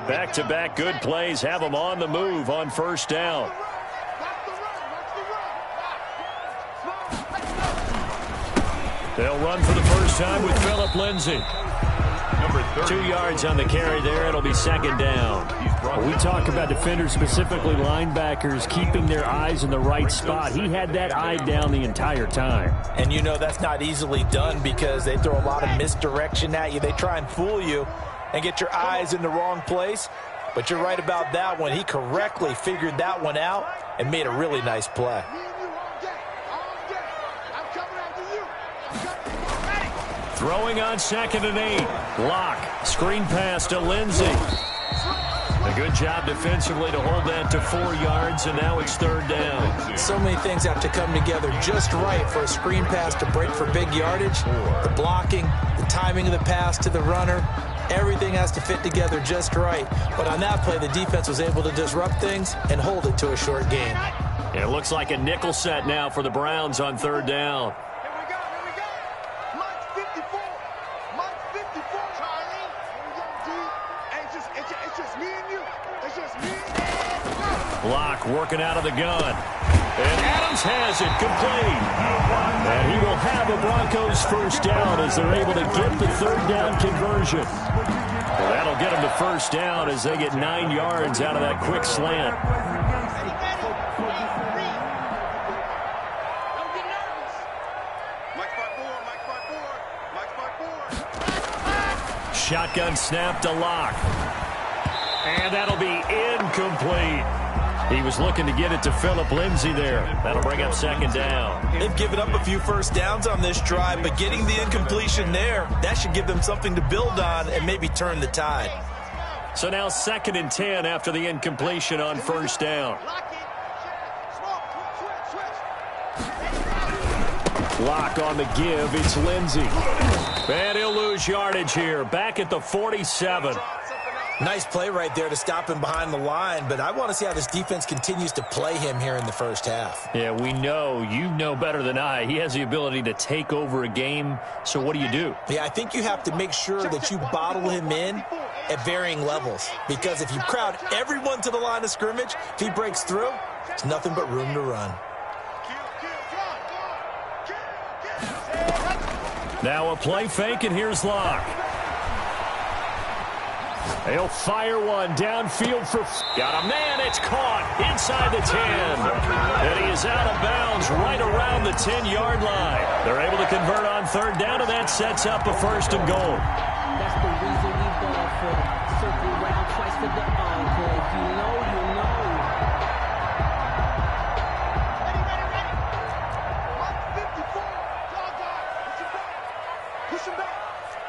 Back-to-back good plays have them on the move on first down. They'll run for the first time with Phillip Lindsay. 2 yards on the carry there. It'll be second down. When we talk about defenders, specifically linebackers, keeping their eyes in the right spot, he had that eye down the entire time. And you know that's not easily done because they throw a lot of misdirection at you. They try and fool you and get your eyes in the wrong place. But you're right about that one. He correctly figured that one out and made a really nice play. Throwing on 2nd and 8. Lock. Screen pass to Lindsay. A good job defensively to hold that to 4 yards, and now it's third down. So many things have to come together just right for a screen pass to break for big yardage. The blocking, the timing of the pass to the runner, everything has to fit together just right. But on that play, the defense was able to disrupt things and hold it to a short gain. It looks like a nickel set now for the Browns on third down. Lock working out of the gun. And Adams has it complete. And he will have a Broncos first down as they're able to get the third down conversion. Well, that'll get them to first down as they get 9 yards out of that quick slant. Shotgun snap to Lock. And that'll be incomplete. He was looking to get it to Phillip Lindsay there. That'll bring up second down. They've given up a few first downs on this drive, but getting the incompletion there, that should give them something to build on and maybe turn the tide. So now 2nd and 10 after the incompletion on first down. Lock on the give. It's Lindsay. And he'll lose yardage here. Back at the 47. Nice play right there to stop him behind the line, but I want to see how this defense continues to play him here in the first half. Yeah, we know. You know better than I. He has the ability to take over a game, so what do you do? Yeah, I think you have to make sure that you bottle him in at varying levels, because if you crowd everyone to the line of scrimmage, if he breaks through, it's nothing but room to run. Now a play fake, and here's Lock. He'll fire one downfield for... Got a man. It's caught inside the 10. And he is out of bounds right around the 10-yard line. They're able to convert on third down, and that sets up a 1st and goal. That's the reason we ball for circle round twice to the encore. If you know, you know. Push him back.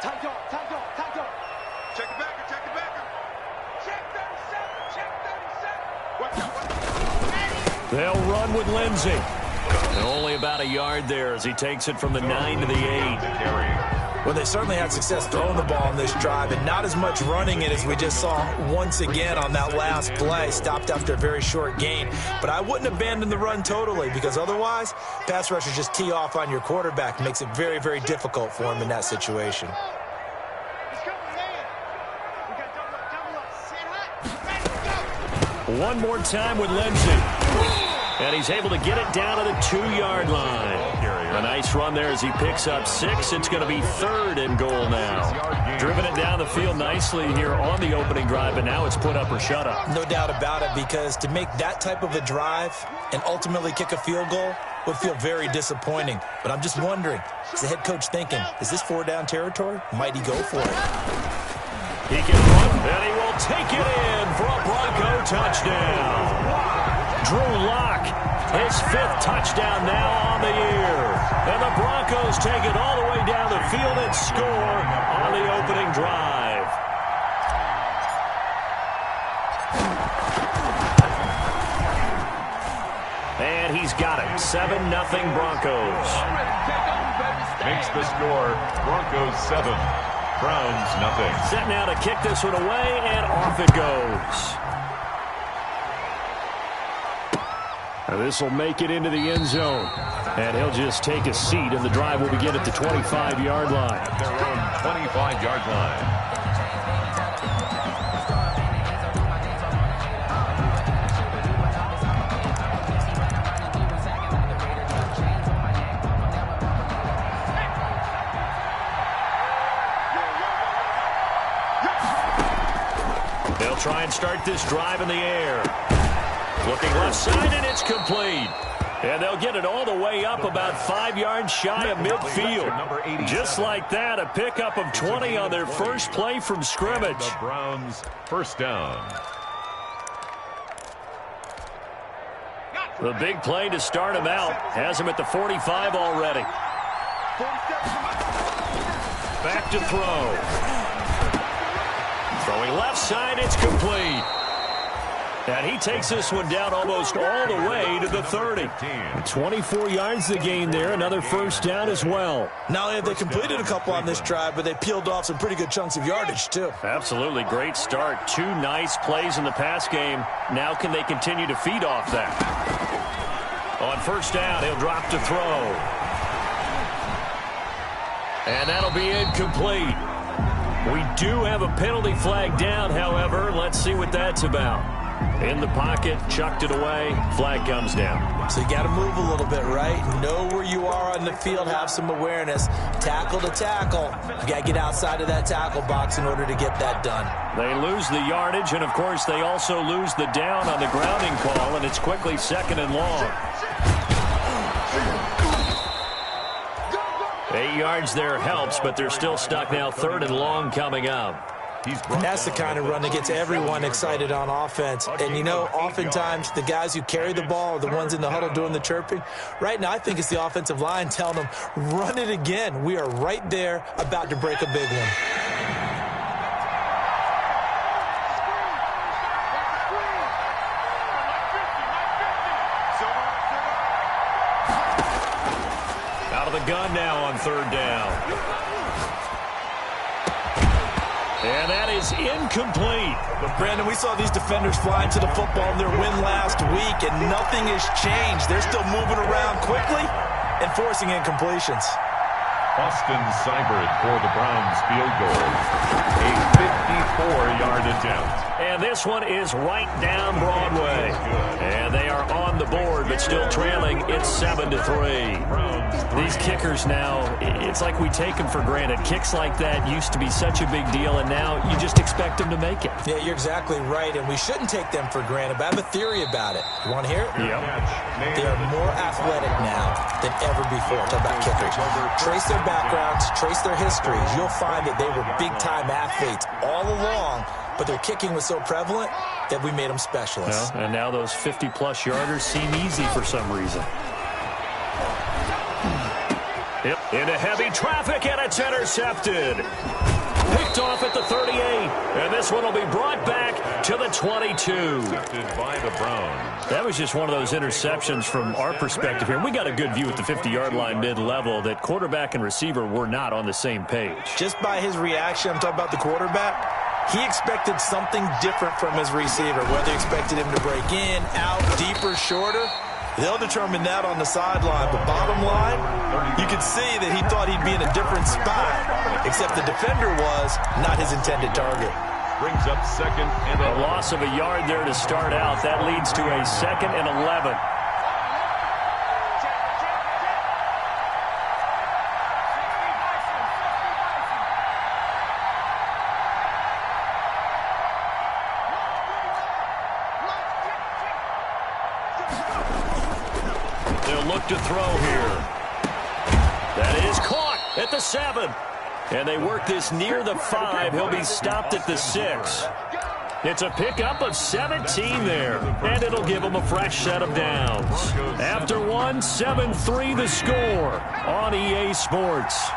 Tight dog, tight dog, tight dog. Check it back, check it back. Check 37, check 37. Watch out, watch out. They'll run with Lindsay. And only about a yard there as he takes it from the 9 to the 8. Well, they certainly had success throwing the ball on this drive, and not as much running it as we just saw once again on that last play. Stopped after a very short gain. But I wouldn't abandon the run totally, because otherwise, pass rushers just tee off on your quarterback. Makes it very, very difficult for him in that situation. One more time with Lindsay. And he's able to get it down to the 2-yard line. A nice run there as he picks up 6. It's going to be 3rd and goal now. Driven it down the field nicely here on the opening drive, but now it's put up or shut up. No doubt about it, because to make that type of a drive and ultimately kick a field goal would feel very disappointing. But I'm just wondering, is the head coach thinking, is this 4-down territory? Might he go for it? He can run, and he will take it in for a Bronco touchdown. Drew Lock, his 5th touchdown now on the year. And the Broncos take it all the way down the field and score on the opening drive. And he's got it. 7-0 Broncos. Makes the score Broncos 7, Browns nothing. Set now to kick this one away, and off it goes. This will make it into the end zone. And he'll just take a seat, and the drive will begin at the 25-yard line. At their own 25-yard line. They'll try and start this drive in the air. Looking left side, and it's complete. And they'll get it all the way up about 5 yards shy of midfield. Just like that, a pickup of 20 on their first play from scrimmage. The Browns first down. The big play to start him out has him at the 45 already. Back to throw. Throwing left side, it's complete. And he takes this one down almost all the way to the 30. 24 yards to gain there. Another first down as well. Not only have they completed a couple on this drive, but they peeled off some pretty good chunks of yardage, too. Absolutely great start. 2 nice plays in the pass game. Now can they continue to feed off that? On first down, he'll drop to throw. And that'll be incomplete. We do have a penalty flag down, however. Let's see what that's about. In the pocket, chucked it away, flag comes down. So you got to move a little bit, right? Know where you are on the field, have some awareness. Tackle to tackle. You got to get outside of that tackle box in order to get that done. They lose the yardage, and of course they also lose the down on the grounding call, and it's quickly 2nd and long. 8 yards there helps, but they're still stuck now. 3rd and long coming up. And that's the kind of run that gets everyone excited on offense. And, you know, oftentimes the guys who carry the ball are the ones in the huddle doing the chirping. Right now, I think it's the offensive line telling them, run it again. We are right there about to break a big one. Out of the gun now on 3rd down. And that is incomplete. But, Brandon, we saw these defenders flying to the football in their win last week, and nothing has changed. They're still moving around quickly and forcing incompletions. Austin Seibert for the Browns field goal. A 54-yard attempt. And this one is right down Broadway. And they are on the board, but still trailing. It's 7-3. These kickers now, it's like we take them for granted. Kicks like that used to be such a big deal, and now you just expect them to make it. Yeah, you're exactly right, and we shouldn't take them for granted, but I have a theory about it. You want to hear it? Yep. They are more athletic now than ever before. Talk about kickers. Trace their backgrounds, trace their histories. You'll find that they were big-time athletes all along, but their kicking was so prevalent that we made them specialists. And now those 50-plus yarders seem easy for some reason. Yep. Into heavy traffic, and it's intercepted. Picked off at the 38. And this one will be brought back to the 22. Intercepted by the Browns. That was just one of those interceptions from our perspective here. We got a good view at the 50-yard line mid-level that quarterback and receiver were not on the same page. Just by his reaction, I'm talking about the quarterback, he expected something different from his receiver, whether he expected him to break in, out, deeper, shorter. They'll determine that on the sideline. But bottom line, you can see that he thought he'd be in a different spot, except the defender was not his intended target. Brings up 2nd and A loss of a yard there to start out. That leads to a 2nd and 11. Look to throw here. That is caught at the 7. And they work this near the 5. He'll be stopped at the 6. It's a pickup of 17 there. And it'll give him a fresh set of downs. After one, 7-3 the score on EA Sports.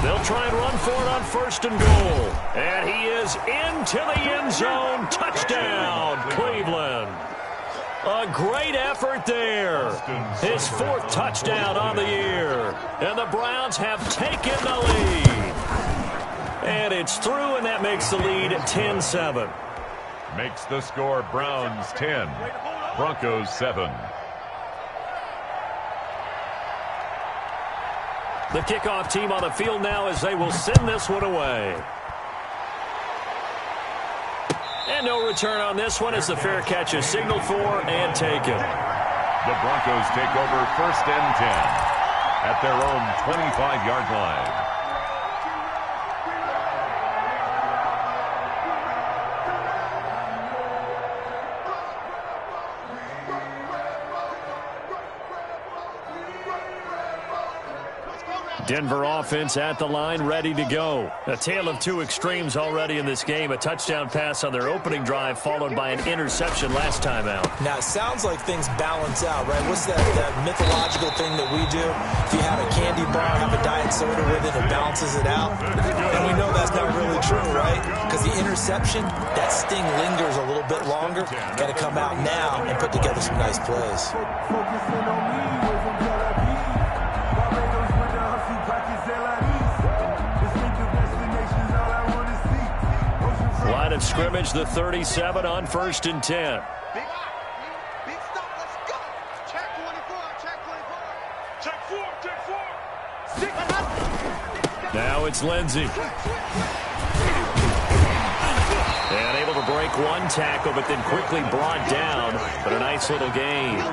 They'll try and run for it on 1st and goal. And he is into the end zone. Touchdown, Cleveland. A great effort there. His 4th touchdown on the year. And the Browns have taken the lead. And it's through, and that makes the lead 10-7. makes the score Browns 10, Broncos 7. The kickoff team on the field now as they will send this one away. And no return on this one as the fair catch is signaled for and taken. The Broncos take over 1st and 10 at their own 25-yard line. Denver offense at the line, ready to go. A tale of two extremes already in this game. A touchdown pass on their opening drive, followed by an interception last time out. Now, it sounds like things balance out, right? What's that mythological thing that we do? If you have a candy bar, have a diet soda with it, it balances it out. And we know that's not really true, right? Because the interception, that sting lingers a little bit longer. Got to come out now and put together some nice plays. Line of scrimmage, the 37 on 1st and 10. Big stop, let's go. Check 24, check 24. Check 4, check 4. Now it's Lindsey. And able to break one tackle, but then quickly brought down. But a nice little gain. Now,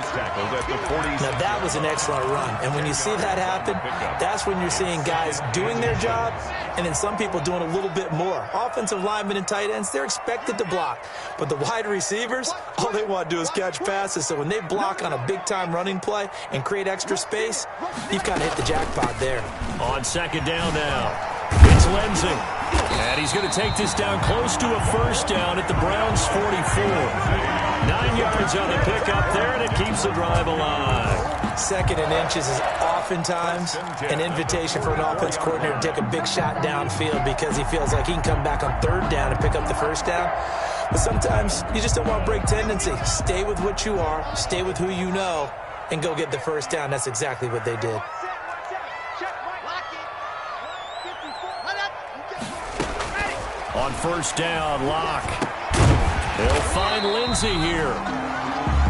that was an excellent run. And when you see that happen, that's when you're seeing guys doing their job and then some people doing a little bit more. Offensive linemen and tight ends, they're expected to block. But the wide receivers, all they want to do is catch passes. So when they block on a big-time running play and create extra space, you've kind of hit the jackpot there. On 2nd down now. It's Lindsey. And he's going to take this down close to a 1st down at the Browns' 44. 9 yards on the pickup there, and it keeps the drive alive. 2nd and inches is oftentimes an invitation for an offense coordinator to take a big shot downfield because he feels like he can come back on 3rd down and pick up the 1st down. But sometimes you just don't want to break tendency. Stay with what you are, stay with who you know, and go get the 1st down. That's exactly what they did. On 1st down, Locke. They'll find Lindsey here.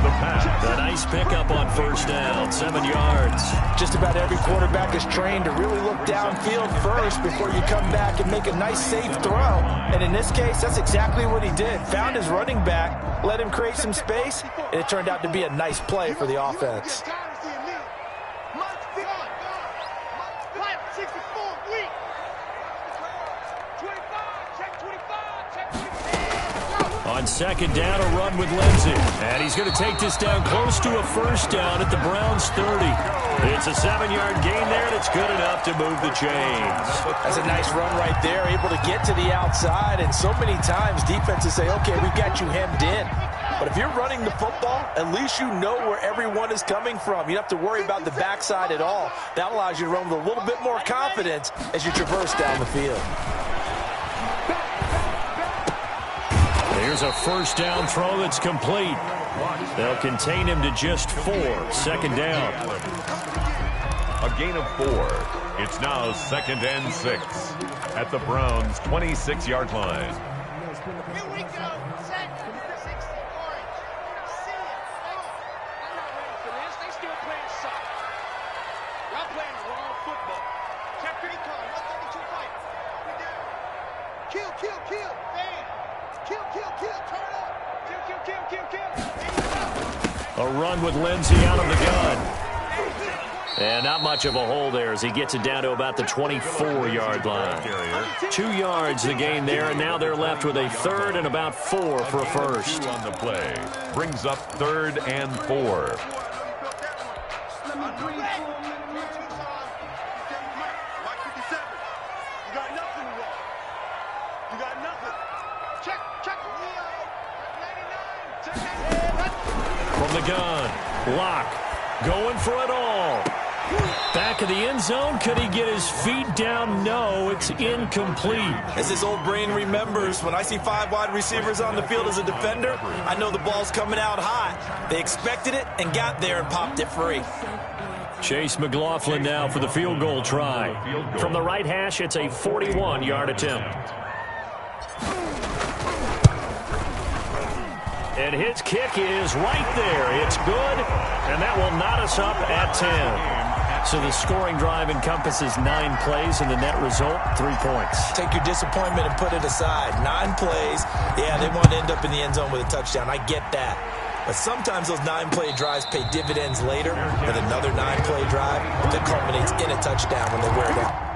The pass. A nice pickup on 1st down, 7 yards. Just about every quarterback is trained to really look downfield first before you come back and make a nice, safe throw. And in this case, that's exactly what he did. Found his running back, let him create some space, and it turned out to be a nice play for the offense. On 2nd down, a run with Lindsey. And he's going to take this down close to a 1st down at the Browns' 30. It's a 7-yard gain there, and it's good enough to move the chains. That's a nice run right there, able to get to the outside. And so many times defenses say, okay, we've got you hemmed in. But if you're running the football, at least you know where everyone is coming from. You don't have to worry about the backside at all. That allows you to run with a little bit more confidence as you traverse down the field. Here's a 1st down throw that's complete. They'll contain him to just 4. 2nd down. A gain of 4. It's now 2nd and 6 at the Browns' 26-yard line. Here we go. Set. 6 orange. See it. I'm not ready for this. They still playing soccer. Y'all playing the wrong football. Check 3 car. 132 fight. We down. Kill, kill, kill. Fan. Kill, kill, kill. Turn up. Kill, kill, kill, kill, kill. A run with Lindsey out of the gun. And not much of a hole there as he gets it down to about the 24-yard line. 2 yards the gain there, and now they're left with a 3rd and about 4 for a 1st. On the play. Brings up 3rd and 4. From the gun, Locke going for it all. Back of the end zone. Could he get his feet down? No, it's incomplete. As his old brain remembers, when I see 5 wide receivers on the field as a defender, I know the ball's coming out hot. They expected it and got there and popped it free. Chase McLaughlin now for the field goal try. From the right hash, it's a 41-yard attempt. And his kick is right there. It's good, and that will knot us up at 10. So the scoring drive encompasses 9 plays, and the net result, 3 points. Take your disappointment and put it aside. 9 plays. Yeah, they want to end up in the end zone with a touchdown. I get that. But sometimes those 9-play drives pay dividends later with another 9-play drive that culminates in a touchdown when they wear down.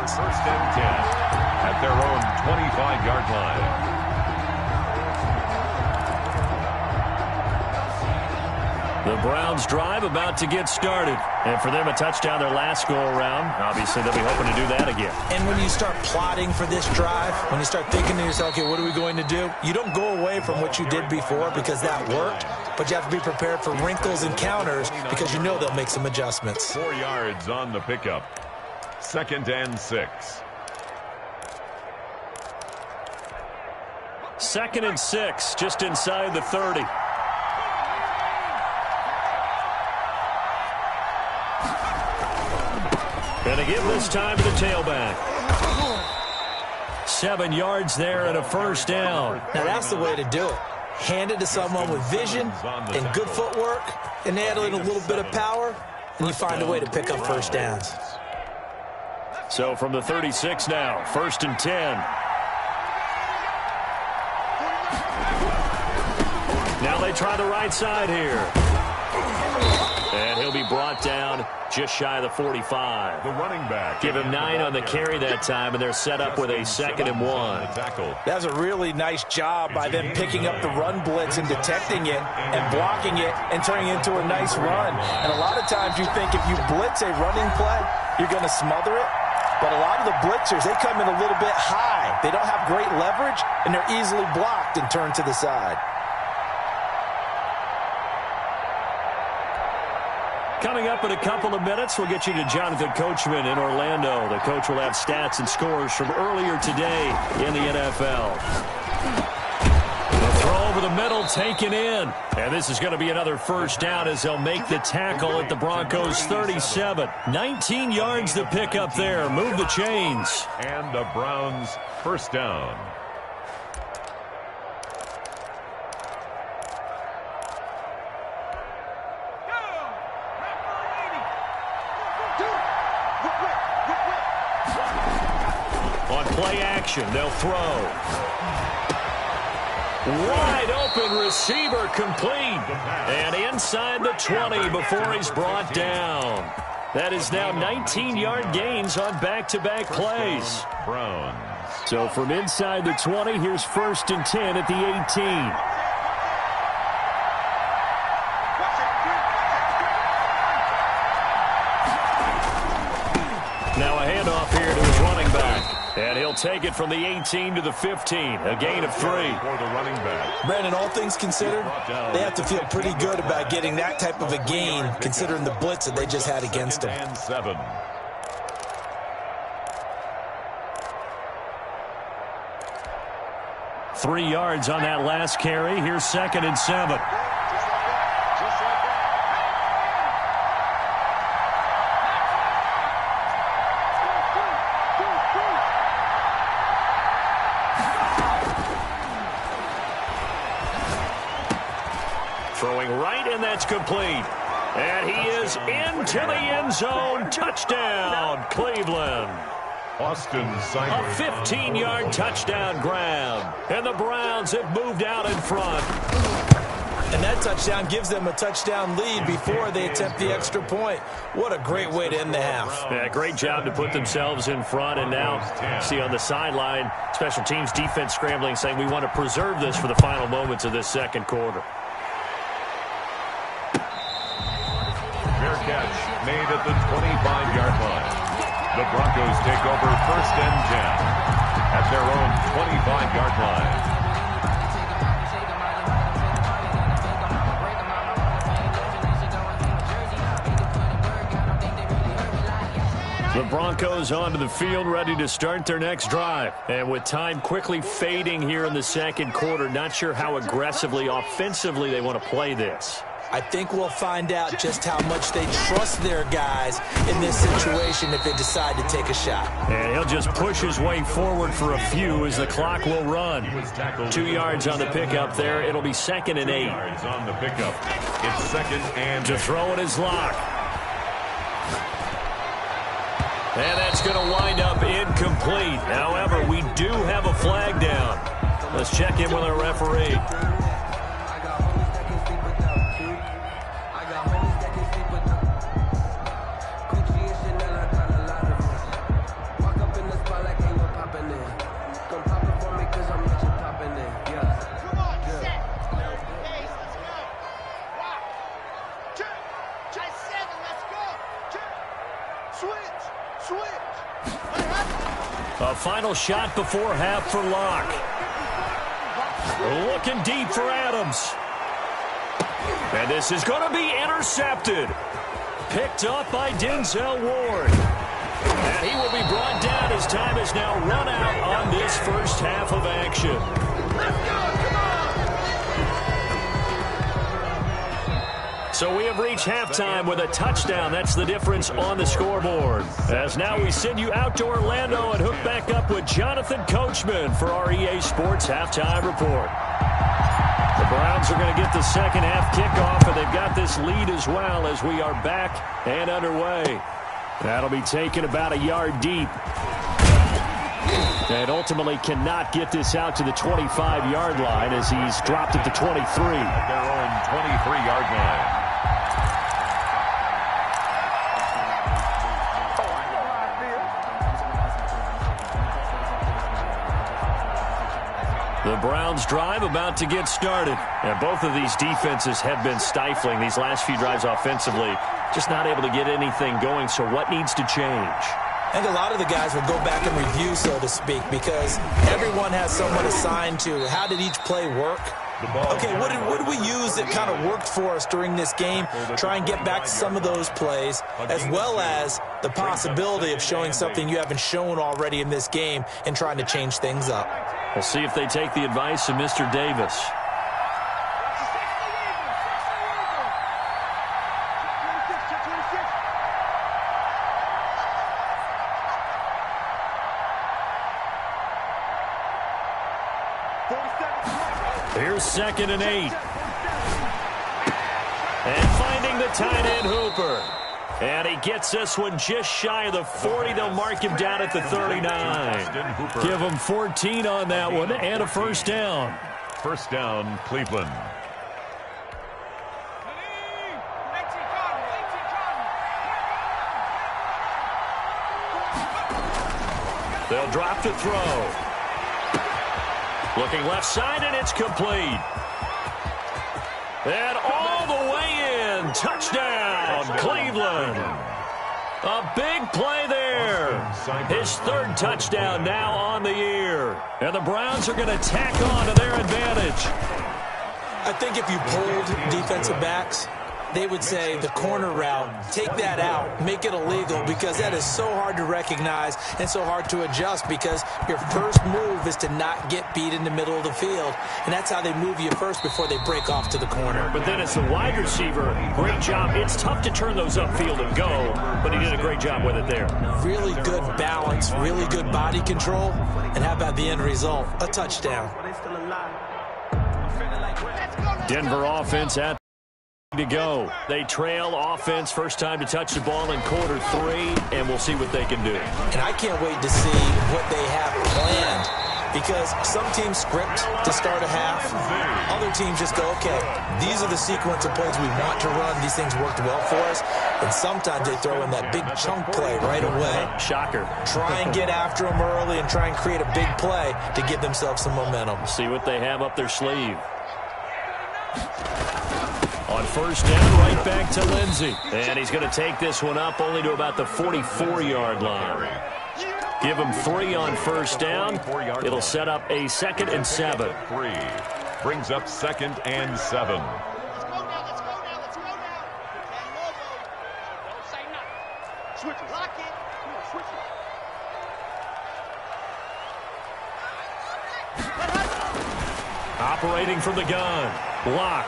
defense. First and 10 at their own 25-yard line. The Browns drive about to get started. And for them, a touchdown their last go-around. Obviously, they'll be hoping to do that again. And when you start plotting for this drive, when you start thinking to yourself, okay, what are we going to do? You don't go away from what you did before because that worked, but you have to be prepared for wrinkles and counters because you know they'll make some adjustments. 4 yards on the pickup. Second and 6. Second and 6, just inside the 30. And to give this time to the tailback. 7 yards there and a first down. Now that's the way to do it. Hand it to someone with vision and good footwork, and add in a little bit of power, and you find a way to pick up first downs. So from the 36 now, first and 10. Now they try the right side here. And he'll be brought down just shy of the 45. The running back. Give him 9 on the carry that time, and they're set up with a 2nd and 1. That's a really nice job by them picking up the run blitz and detecting it and blocking it and turning it into a nice run. And a lot of times you think if you blitz a running play, you're going to smother it. But a lot of the blitzers, they come in a little bit high. They don't have great leverage, and they're easily blocked and turned to the side. Coming up in a couple of minutes, we'll get you to Jonathan Coachman in Orlando. The coach will have stats and scores from earlier today in the NFL. The throw over the middle taken in. And this is going to be another first down as they'll make the tackle at the Broncos 37. 19 yards to pick up there. Move the chains. And the Browns first down. Play action. They'll throw. Wide open receiver complete. And inside the 20 before he's brought down. That is now 19-yard gains on back-to-back plays. Browns. So from inside the 20, here's first and 10 at the 18. Now a handoff here to his running back. And he'll take it from the 18 to the 15. A gain of 3. For the running back. Brandon, all things considered, they have to feel pretty good about getting that type of a gain, considering the blitz that they just had against them. And 7. Three yards on that last carry. Here's second and 7. Throwing right, and that's complete. And he is into the end zone. Touchdown, Cleveland. Austin Seibert. A 15-yard touchdown grab. And the Browns have moved out in front. And that touchdown gives them a touchdown lead before they attempt the extra point. What a great way to end the half. Yeah, great job to put themselves in front. And now, see on the sideline, special teams defense scrambling, saying we want to preserve this for the final moments of this second quarter. Fair catch made at the 25-yard line. The Broncos take over first and 10 at their own 25-yard line. The Broncos onto the field, ready to start their next drive. And with time quickly fading here in the second quarter, not sure how aggressively, offensively they want to play this. I think we'll find out just how much they trust their guys in this situation if they decide to take a shot. And he'll just push his way forward for a few as the clock will run. 2 yards on the pickup there. It'll be second and 8. 2 yards on the pickup. It's second and to throw it is locked. And that's going to wind up incomplete. However, we do have a flag down. Let's check in with our referee. A final shot before half for Locke. Looking deep for Adams. And this is going to be intercepted. Picked up by Denzel Ward. And he will be brought down as time has now run out on this first half of action. Let's go, come on! So we have reached halftime with a touchdown. That's the difference on the scoreboard. As now we send you out to Orlando and hook back up with Jonathan Coachman for our EA Sports Halftime Report. The Browns are going to get the second half kickoff, and they've got this lead as well as we are back and underway. That'll be taken about a yard deep. And ultimately cannot get this out to the 25-yard line as he's dropped at the 23. At their own 23-yard line. The Browns drive about to get started. And both of these defenses have been stifling these last few drives offensively. Just not able to get anything going. So what needs to change? I think a lot of the guys will go back and review, so to speak, because everyone has someone assigned to how did each play work. Okay, what did we use that kind of worked for us during this game? Try and get back to some of those plays, as well as the possibility of showing something you haven't shown already in this game and trying to change things up. We'll see if they take the advice of Mr. Davis. Here's 2nd and 8. And finding the tight end Hooper. And he gets this one just shy of the 40. They'll mark him down at the 39. Give him 14 on that one and a first down. First down, Cleveland. They'll drop to throw. Looking left side, and it's complete. And all the way in. Touchdown, Cleveland. A big play there. His 3rd touchdown now on the year. And the Browns are going to tack on to their advantage. I think if you pulled defensive backs, they would say the corner route, take that out, make it illegal, because that is so hard to recognize and so hard to adjust, because your first move is to not get beat in the middle of the field, and that's how they move you first before they break off to the corner. But then as a wide receiver, great job. It's tough to turn those upfield and go, but he did a great job with it there. Really good balance, really good body control, and how about the end result? A touchdown. Denver offense at to go. They trail offense, first time to touch the ball in quarter 3, and we'll see what they can do. And I can't wait to see what they have planned, because some teams script to start a half. Other teams just go, okay, these are the sequence of plays we want to run. These things worked well for us. And sometimes they throw in that big chunk play right away. Shocker. Try and get after them early and try and create a big play to give themselves some momentum. See what they have up their sleeve. On first down, right back to Lindsey. And he's going to take this one up only to about the 44-yard line. Give him 3 on first down. It'll set up a 2nd and 7. 3 brings up 2nd and 7. Let's go now, let's go now, let's go now. And Lobo. Don't say nothing. Switch it. Lock it. Come on, switch it. Operating from the gun. Lock.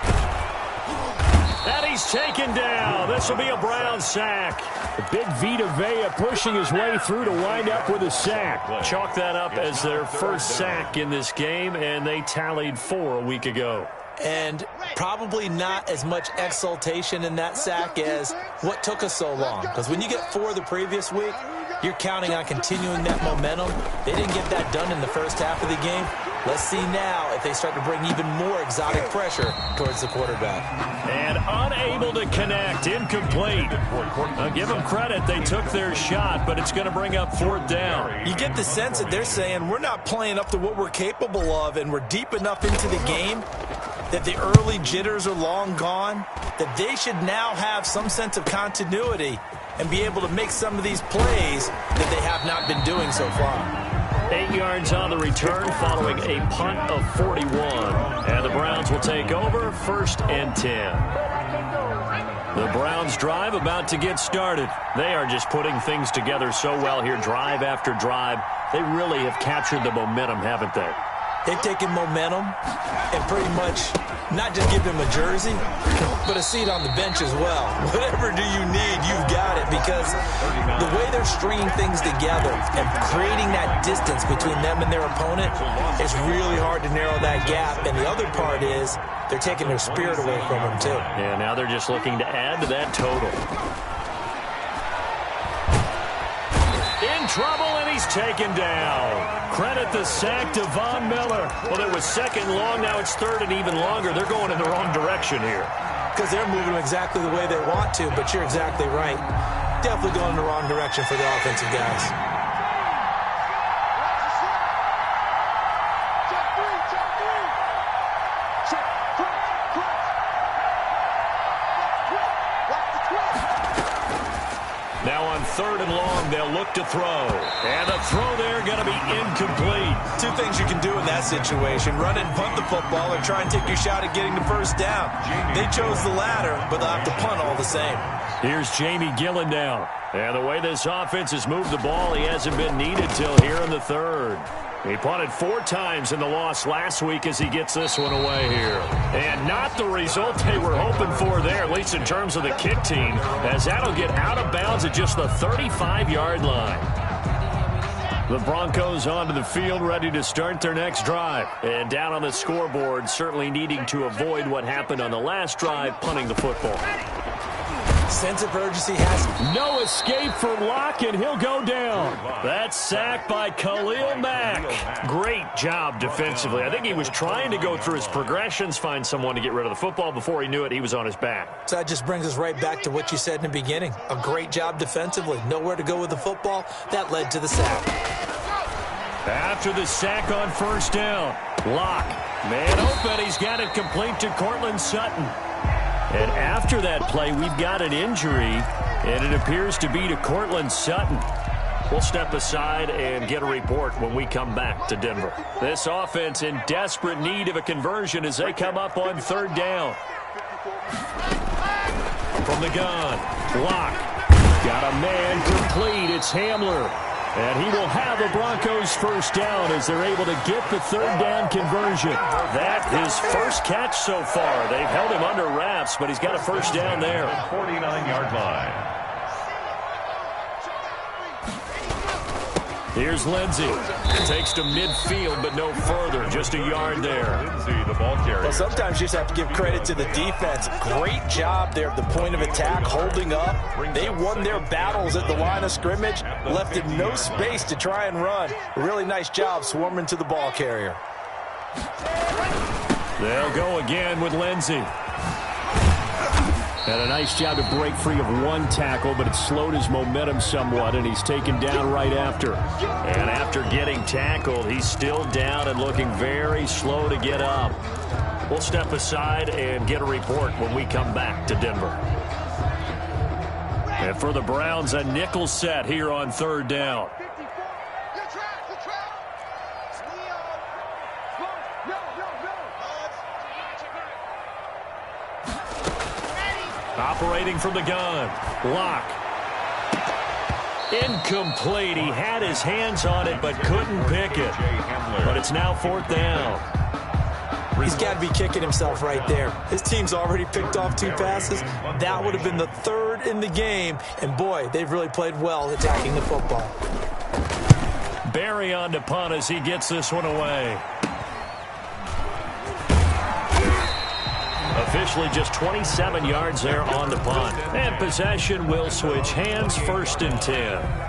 And he's taken down. This will be a Brown sack. The big Vita Vea pushing his way through to wind up with a sack. Chalk that up as their first sack in this game, and they tallied 4 a week ago. And probably not as much exultation in that sack as what took us so long. Because when you get 4 the previous week, you're counting on continuing that momentum. They didn't get that done in the first half of the game. Let's see now if they start to bring even more exotic pressure towards the quarterback. And unable to connect, incomplete. I'll give them credit, they took their shot, but it's going to bring up 4th down. You get the sense that they're saying we're not playing up to what we're capable of, and we're deep enough into the game that the early jitters are long gone, that they should now have some sense of continuity and be able to make some of these plays that they have not been doing so far. 8 yards on the return following a punt of 41. And the Browns will take over, 1st and 10. The Browns drive about to get started. They are just putting things together so well here, drive after drive. They really have captured the momentum, haven't they? They've taken momentum and pretty much not just give him a jersey, but a seat on the bench as well. Whatever do you need, you've got it, because the way they're stringing things together and creating that distance between them and their opponent, it's really hard to narrow that gap. And the other part is they're taking their spirit away from them, too. Yeah, now they're just looking to add to that total. In trouble, and he's taken down. Credit the sack to Von Miller. Well, it was 2nd long. Now it's 3rd and even longer. They're going in the wrong direction here. Because they're moving exactly the way they want to, but you're exactly right. Definitely going in the wrong direction for the offensive guys. Now on 3rd and long, they'll look to throw. And the throw there going to be incomplete. Two things you can do in that situation: run and punt the football, or try and take your shot at getting the first down. They chose the latter, but they'll have to punt all the same. Here's Jamie Gillen now. And the way this offense has moved the ball, he hasn't been needed till here in the 3rd. He punted 4 times in the loss last week as he gets this one away here. And not the result they were hoping for there, at least in terms of the kick team, as that'll get out of bounds at just the 35-yard line. The Broncos onto the field, ready to start their next drive. And down on the scoreboard, certainly needing to avoid what happened on the last drive, punting the football. Sense of urgency has no escape for Locke, and he'll go down. That's sacked by Khalil Mack. Great job defensively. I think he was trying to go through his progressions, find someone to get rid of the football. Before he knew it, he was on his back. So that just brings us right back to what you said in the beginning. A great job defensively. Nowhere to go with the football. That led to the sack. After the sack on 1st down, Locke, man open. He's got it complete to Cortland Sutton. And after that play, we've got an injury, and it appears to be to Cortland Sutton. We'll step aside and get a report when we come back to Denver. This offense in desperate need of a conversion as they come up on 3rd down. From the gun, Locke got a man complete. It's Hamler. And he will have the Broncos' 1st down as they're able to get the 3rd down conversion. That his first catch so far. They've held him under wraps, but he's got a 1st down there. 49-yard line. Here's Lindsey. Takes to midfield, but no further. Just a yard there. Lindsey, the ball carrier. Well, sometimes you just have to give credit to the defense. Great job there at the point of attack, holding up. They won their battles at the line of scrimmage, left him no space to try and run. Really nice job swarming to the ball carrier. They'll go again with Lindsey. And a nice job to break free of 1 tackle, but it slowed his momentum somewhat, and he's taken down right after. And after getting tackled, he's still down and looking very slow to get up. We'll step aside and get a report when we come back to Denver. And for the Browns, a nickel set here on 3rd down. Operating from the gun, Locke. Incomplete. He had his hands on it but couldn't pick it. But it's now 4th down. He's got to be kicking himself right there. His team's already picked off 2 passes. That would have been the 3rd in the game. And, boy, they've really played well attacking the football. Barry on to punt as he gets this one away. Officially just 27 yards there on the punt. And possession will switch hands, 1st and 10.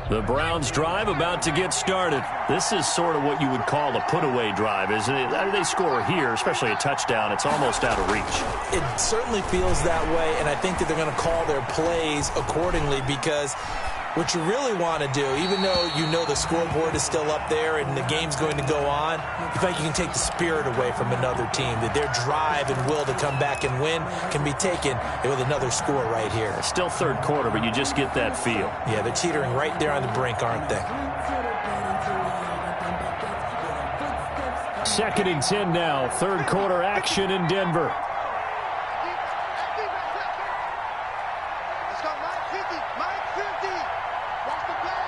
The Browns drive about to get started. This is sort of what you would call a put-away drive, isn't it? They score here, especially a touchdown. It's almost out of reach. It certainly feels that way, and I think that they're going to call their plays accordingly, because what you really want to do, even though you know the scoreboard is still up there and the game's going to go on, you feel like you can take the spirit away from another team, that their drive and will to come back and win can be taken with another score right here. It's still third quarter, but you just get that feel. Yeah, they're teetering right there on the brink, aren't they? 2nd and 10 now. Third quarter action in Denver. Let's go, Mike 50. Mike 50. Watch the pass.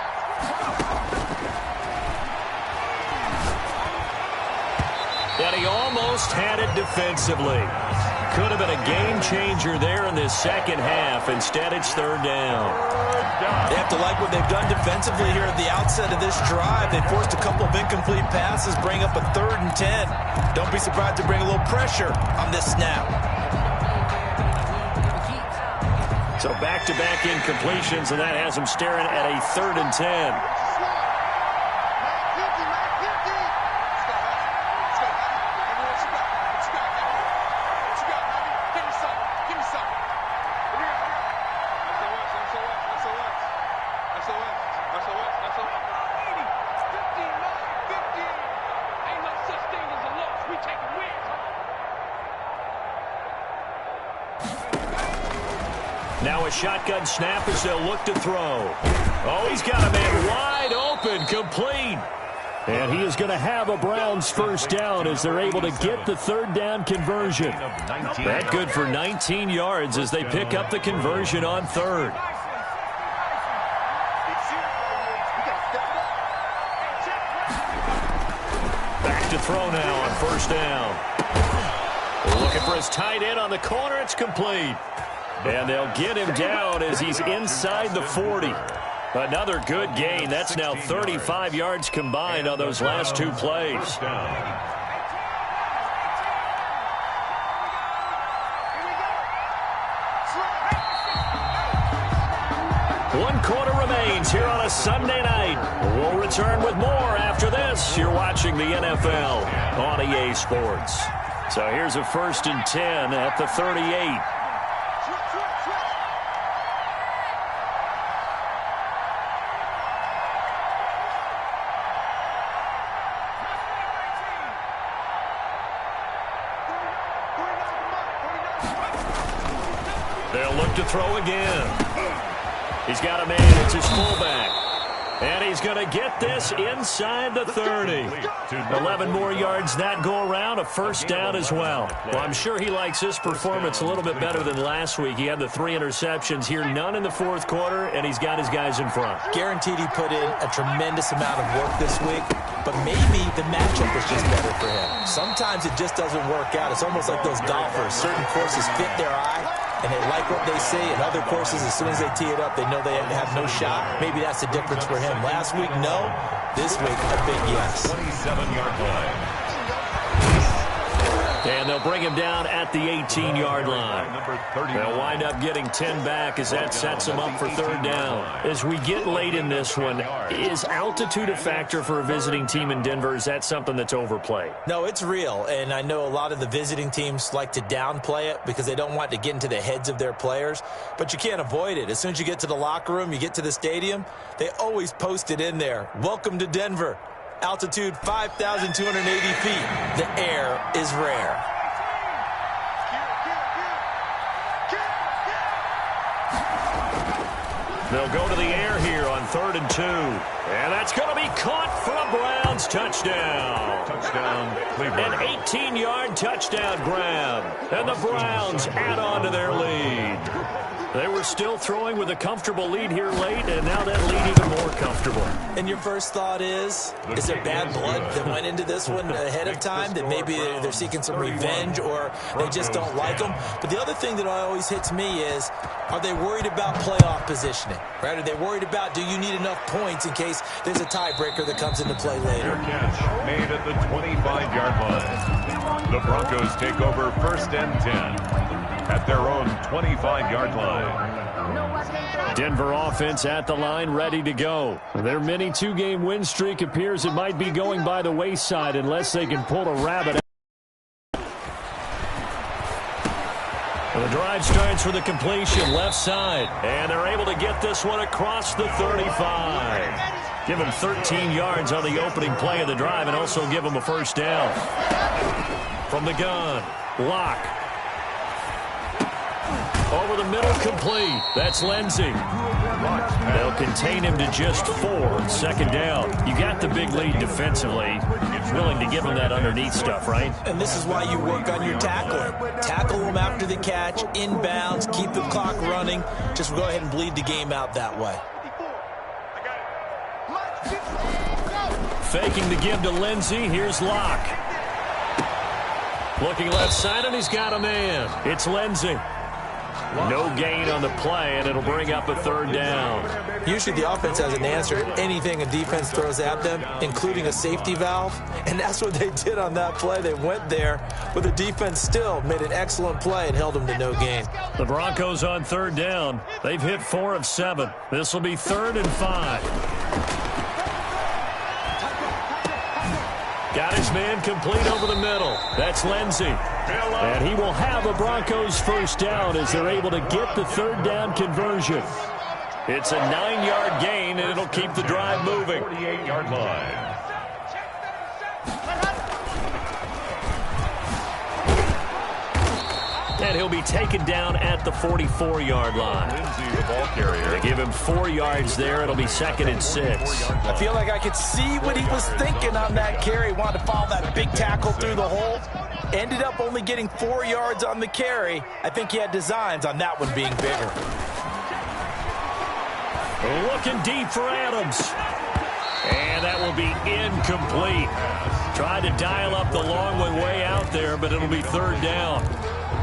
And he almost had it defensively. Could have been a game changer there in this second half. Instead, it's third down. They have to like what they've done defensively here at the outset of this drive. They forced a couple of incomplete passes, bring up a 3rd and 10. Don't be surprised to bring a little pressure on this snap. So back-to-back incompletions, and that has them staring at a 3rd and 10. Now a shotgun snap as they'll look to throw. Oh, he's got a man wide open, complete. And he is going to have a Browns first down as they're able to get the third down conversion. That good for 19 yards as they pick up the conversion on third. Back to throw now on first down. Looking for his tight end on the corner. It's complete. And they'll get him down as he's inside the 40. Another good gain. That's now 35 yards combined on those last two plays. One quarter remains here on a Sunday night. We'll return with more after this. You're watching the NFL on EA Sports. So here's a 1st and 10 at the 38. They'll look to throw again. He's got a man. It's his fullback. And he's going to get this inside the 30. 11 more yards that go around, a first down as well. Well, I'm sure he likes this performance a little bit better than last week. He had the 3 interceptions here, none in the fourth quarter, and he's got his guys in front. Guaranteed he put in a tremendous amount of work this week, but maybe the matchup is just better for him. Sometimes it just doesn't work out. It's almost like those golfers. Certain courses fit their eye, and they like what they see. And other courses, as soon as they tee it up, they know they have no shot. Maybe that's the difference for him. Last week, no. This week, a big yes. 27-yard line. And they'll bring him down at the 18-yard line. They'll wind up getting 10 back as that sets them up for third down. As we get late in this one, is altitude a factor for a visiting team in Denver? Is that something that's overplayed? No, it's real, and I know a lot of the visiting teams like to downplay it because they don't want to get into the heads of their players, but you can't avoid it. As soon as you get to the locker room, you get to the stadium, they always post it in there. Welcome to Denver. Altitude 5,280 feet. The air is rare. They'll go to the air here on 3rd and 2. And that's going to be caught for a Browns touchdown. Touchdown, Cleveland. An 18-yard touchdown grab. And the Browns add on to their lead. They were still throwing with a comfortable lead here late, and now that lead even more comfortable. And your first thought is there bad blood that went into this one ahead of time, that maybe they're seeking some revenge or they just don't like them? But the other thing that always hits me is, are they worried about playoff positioning? Right? Are they worried about, do you need enough points in case there's a tiebreaker that comes into play later? Catch made at the 25-yard line. The Broncos take over 1st and 10 at their own 25-yard line. Denver offense at the line, ready to go. Their mini 2-game win streak appears it might be going by the wayside unless they can pull a rabbit out. The drive starts with a completion left side, and they're able to get this one across the 35. Give him 13 yards on the opening play of the drive and also give him a first down. From the gun, Locke. Over the middle, complete. That's Lindsey. They'll contain him to just 4. Second down. You got the big lead defensively. Willing to give him that underneath stuff, right? And this is why you work on your tackling. Tackle them after the catch, inbounds, keep the clock running. Just go ahead and bleed the game out that way. Faking the give to Lindsey. Here's Locke. Looking left side, and he's got a man. It's Lindsey. No gain on the play, and it'll bring up a third down. Usually the offense has an answer to anything a defense throws at them, including a safety valve. And that's what they did on that play. They went there, but the defense still made an excellent play and held them to no gain. The Broncos on third down. They've hit 4 of 7. This will be 3rd and 5. Got his man complete over the middle. That's Lindsey. And he will have a Broncos first down as they're able to get the third down conversion. It's a 9-yard gain, and it'll keep the drive moving. 48-yard line. And he'll be taken down at the 44-yard line. Lindsey, the ball carrier. They give him 4 yards there. It'll be 2nd and 6. I feel like I could see what he was thinking on that carry. Wanted to follow that big tackle through the hole. Ended up only getting 4 yards on the carry. I think he had designs on that one being bigger. Looking deep for Adams. And that will be incomplete. Tried to dial up the long one way out there, but it'll be 3rd down.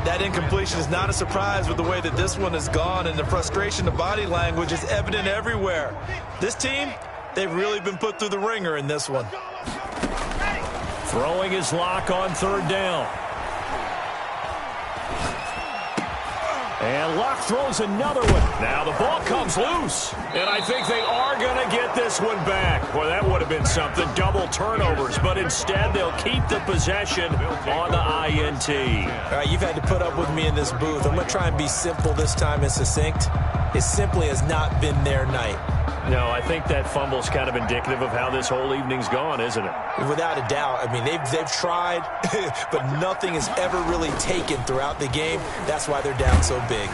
That incompletion is not a surprise with the way that this one has gone, and the frustration of body language is evident everywhere. This team, they've really been put through the ringer in this one. Throwing his Locke on 3rd down. And Locke throws another one. Now the ball comes loose. And I think they are going to get this one back. Boy, that would have been something. Double turnovers. But instead, they'll keep the possession on the INT. All right, you've had to put up with me in this booth. I'm going to try and be simple this time and succinct. It simply has not been their night. No, I think that fumble's kind of indicative of how this whole evening's gone, isn't it? Without a doubt. I mean, they've tried, but nothing has ever really taken throughout the game. That's why they're down so big.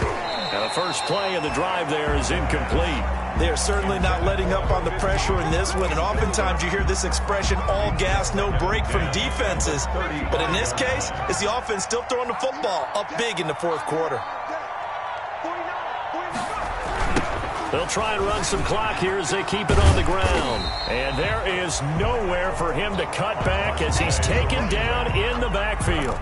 Now, the first play of the drive there is incomplete. They are certainly not letting up on the pressure in this one, and oftentimes you hear this expression, all gas, no break from defenses. But in this case, it's the offense still throwing the football up big in the 4th quarter. They'll try and run some clock here as they keep it on the ground. And there is nowhere for him to cut back as he's taken down in the backfield.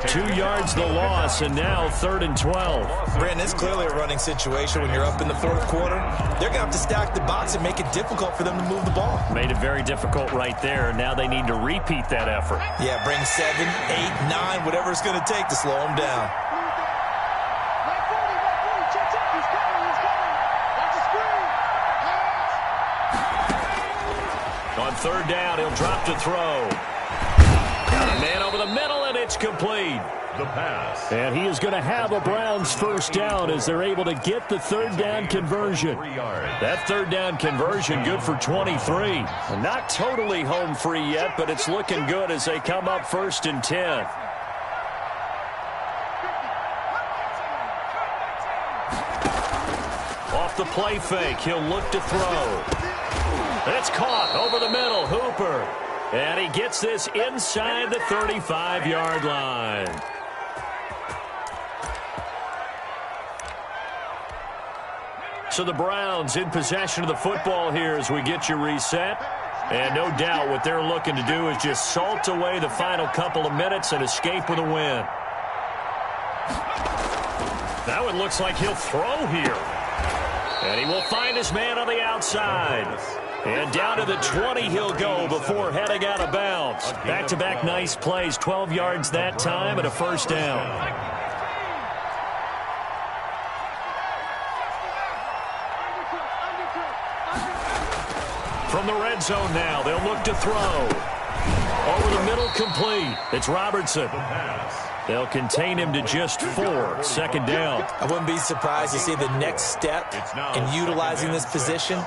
2 yards the loss, and now 3rd and 12. Brandon, it's clearly a running situation when you're up in the 4th quarter. They're going to have to stack the box and make it difficult for them to move the ball. Made it very difficult right there. Now they need to repeat that effort. Yeah, bring 7, 8, 9, whatever it's going to take to slow them down. On 3rd down, he'll drop to throw. Got a man over the middle, and it's complete. The pass. And he is going to have a Browns first down as they're able to get the 3rd down conversion. That 3rd down conversion good for 23. Not totally home free yet, but it's looking good as they come up 1st and 10. Off the play fake, he'll look to throw. It's caught over the middle, Hooper. And he gets this inside the 35-yard line. So the Browns in possession of the football here as we get you reset. And no doubt what they're looking to do is just salt away the final couple of minutes and escape with a win. Now it looks like he'll throw here. And he will find his man on the outside. And down to the 20 he'll go before heading out of bounds. Back-to-back nice plays, 12 yards that time and a first down. From the red zone now, they'll look to throw. Over the middle, complete. It's Robertson. They'll contain him to just 4. Second down. I wouldn't be surprised to see the next step in utilizing this position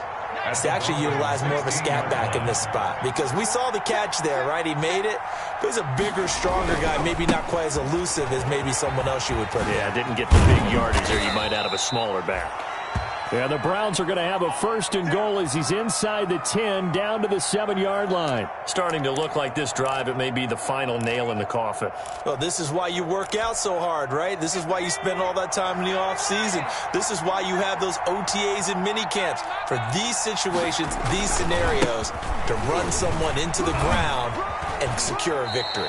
is to actually utilize more of a scat back in this spot, because we saw the catch there, right? He made it. But he's a bigger, stronger guy, maybe not quite as elusive as maybe someone else you would put in. Yeah, didn't get the big yardage there you might out of a smaller back. Yeah, the Browns are going to have a first and goal as he's inside the 10, down to the 7-yard line. Starting to look like this drive, it may be the final nail in the coffin. Well, this is why you work out so hard, right? This is why you spend all that time in the offseason. This is why you have those OTAs and mini camps for these situations, these scenarios, to run someone into the ground and secure a victory.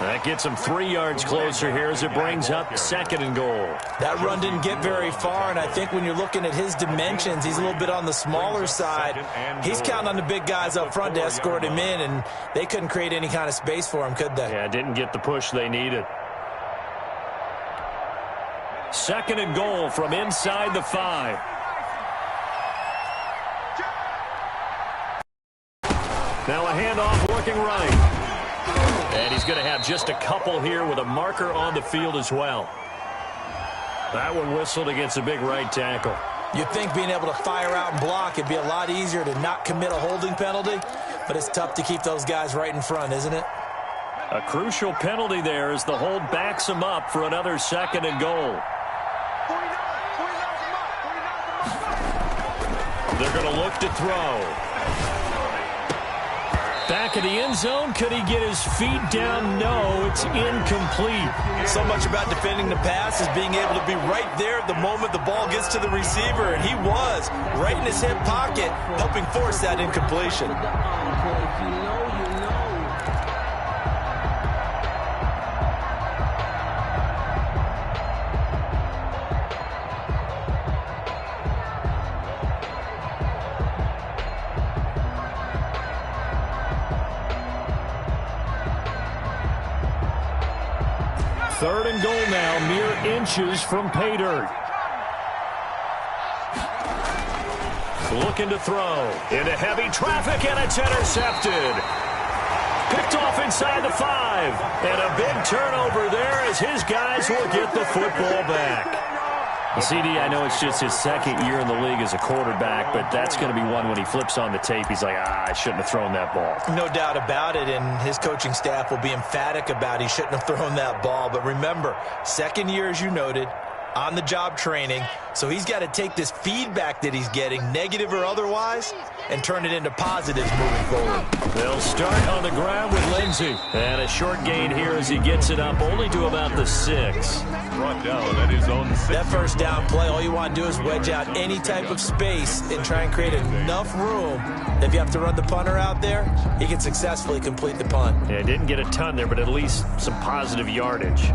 That gets him 3 yards closer here as it brings up second and goal. That run didn't get very far, and I think when you're looking at his dimensions, he's a little bit on the smaller side. He's counting on the big guys up front to escort him in, and they couldn't create any kind of space for him, could they? Yeah, didn't get the push they needed. Second and goal from inside the 5. Now a handoff working right. And he's going to have just a couple here with a marker on the field as well. That one whistled against a big right tackle. You'd think being able to fire out and block, it'd be a lot easier to not commit a holding penalty, but it's tough to keep those guys right in front, isn't it? A crucial penalty there as the hold backs him up for another second and goal. They're going to look to throw. Back in the end zone, could he get his feet down? No, it's incomplete. So much about defending the pass is being able to be right there at the moment the ball gets to the receiver, and he was right in his hip pocket, helping force that incompletion. Third and goal now, mere inches from pay dirt. Looking to throw. Into heavy traffic, and it's intercepted. Picked off inside the 5. And a big turnover there as his guys will get the football back. CD, I know it's just his second year in the league as a quarterback, but that's going to be one when he flips on the tape. He's like, I shouldn't have thrown that ball. No doubt about it, and his coaching staff will be emphatic about he shouldn't have thrown that ball. But remember, second year, as you noted, on-the-job training, so he's got to take this feedback that he's getting, negative or otherwise, and turn it into positives moving forward. They'll start on the ground with Lindsey. And a short gain here as he gets it up only to about the 6. Brought down at his own 6. That first down play, all you want to do is wedge out any type of space and try and create enough room. If you have to run the punter out there, he can successfully complete the punt. Yeah, didn't get a ton there, but at least some positive yardage.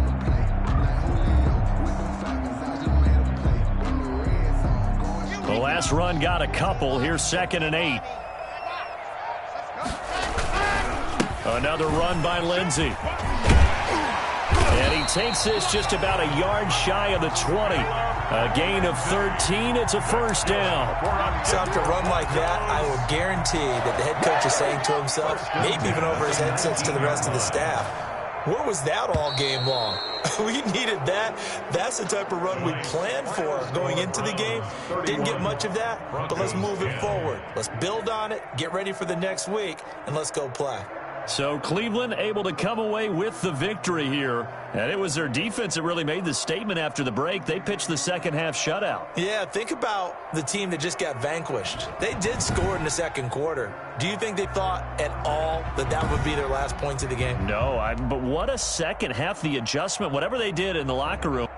The last run got a couple. Here's 2nd and 8. Another run by Lindsey. And he takes this just about a yard shy of the 20. A gain of 13. It's a first down. So after a run like that, I will guarantee that the head coach is saying to himself, maybe even over his headsets to the rest of the staff, where was that all game long? We needed that. That's the type of run we planned for going into the game. Didn't get much of that, but let's move it forward. Let's build on it, get ready for the next week, and let's go play. So Cleveland able to come away with the victory here. And it was their defense that really made the statement after the break. They pitched the second half shutout. Yeah, think about the team that just got vanquished. They did score in the second quarter. Do you think they thought at all that that would be their last points of the game? No, but what a second half, the adjustment, whatever they did in the locker room.